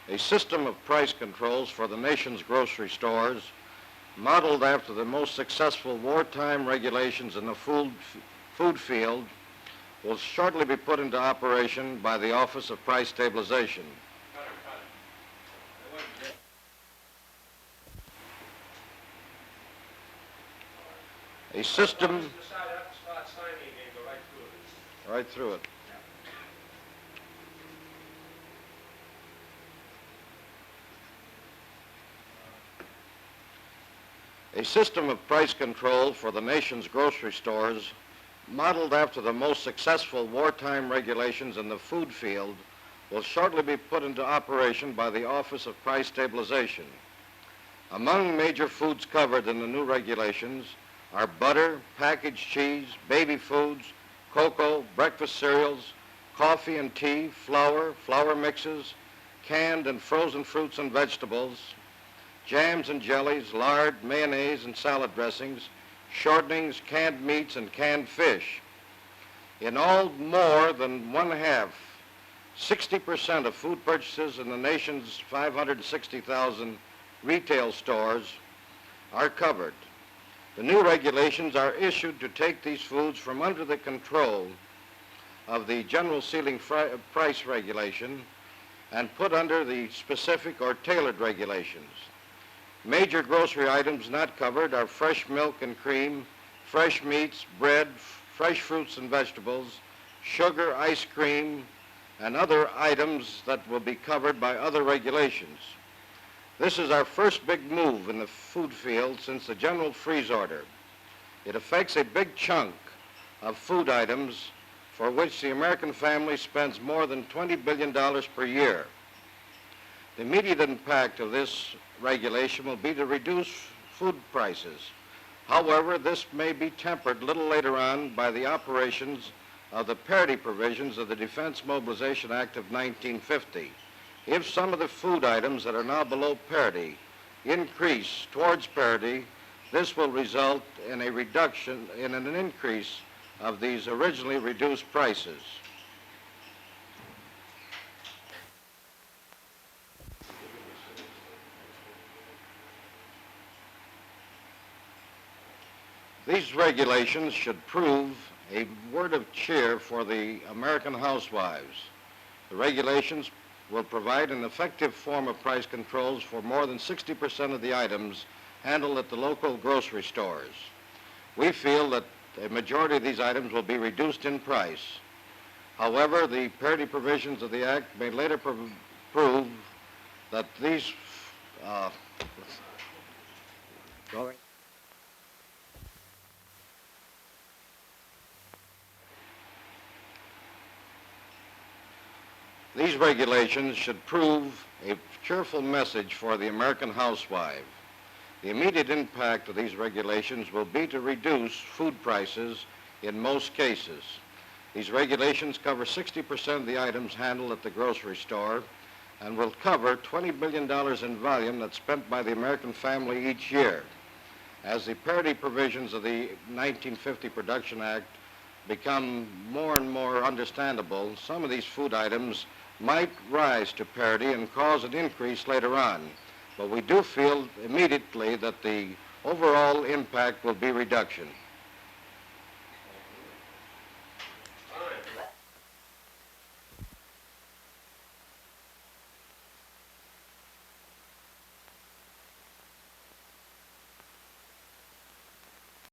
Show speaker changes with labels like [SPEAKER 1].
[SPEAKER 1] a system of price controls for the nation's grocery stores, modeled after the most successful wartime regulations in the food field, will shortly be put into operation by the Office of Price Stabilization. A system right through it. A system of price control for the nation's grocery stores, modeled after the most successful wartime regulations in the food field, will shortly be put into operation by the Office of Price Stabilization. Among major foods covered in the new regulations are butter, packaged cheese, baby foods, cocoa, breakfast cereals, coffee and tea, flour, flour mixes, canned and frozen fruits and vegetables, jams and jellies, lard, mayonnaise and salad dressings, shortenings, canned meats, and canned fish. In all, more than 60% of food purchases in the nation's 560,000 retail stores are covered. The new regulations are issued to take these foods from under the control of the general ceiling price regulation and put under the specific or tailored regulations. Major grocery items not covered are fresh milk and cream, fresh meats, bread, fresh fruits and vegetables, sugar, ice cream, and other items that will be covered by other regulations. This is our first big move in the food field since the General Freeze Order. It affects a big chunk of food items for which the American family spends more than $20 billion per year. The immediate impact of this regulation will be to reduce food prices. However, this may be tempered a little later on by the operations of the parity provisions of the Defense Mobilization Act of 1950. If some of the food items that are now below parity increase towards parity, this will result in a reduction, in an increase of these originally reduced prices. These regulations should prove a word of cheer for the American housewives. The regulations will provide an effective form of price controls for more than 60% of the items handled at the local grocery stores. We feel that a majority of these items will be reduced in price. However, the parity provisions of the Act may later prove that these These regulations should prove a cheerful message for the American housewife. The immediate impact of these regulations will be to reduce food prices in most cases. These regulations cover 60% of the items handled at the grocery store and will cover $20 billion in volume that's spent by the American family each year. As the parity provisions of the 1950 Production Act become more and more understandable, some of these food items might rise to parity and cause an increase later on. But we do feel immediately that the overall impact will be reduction.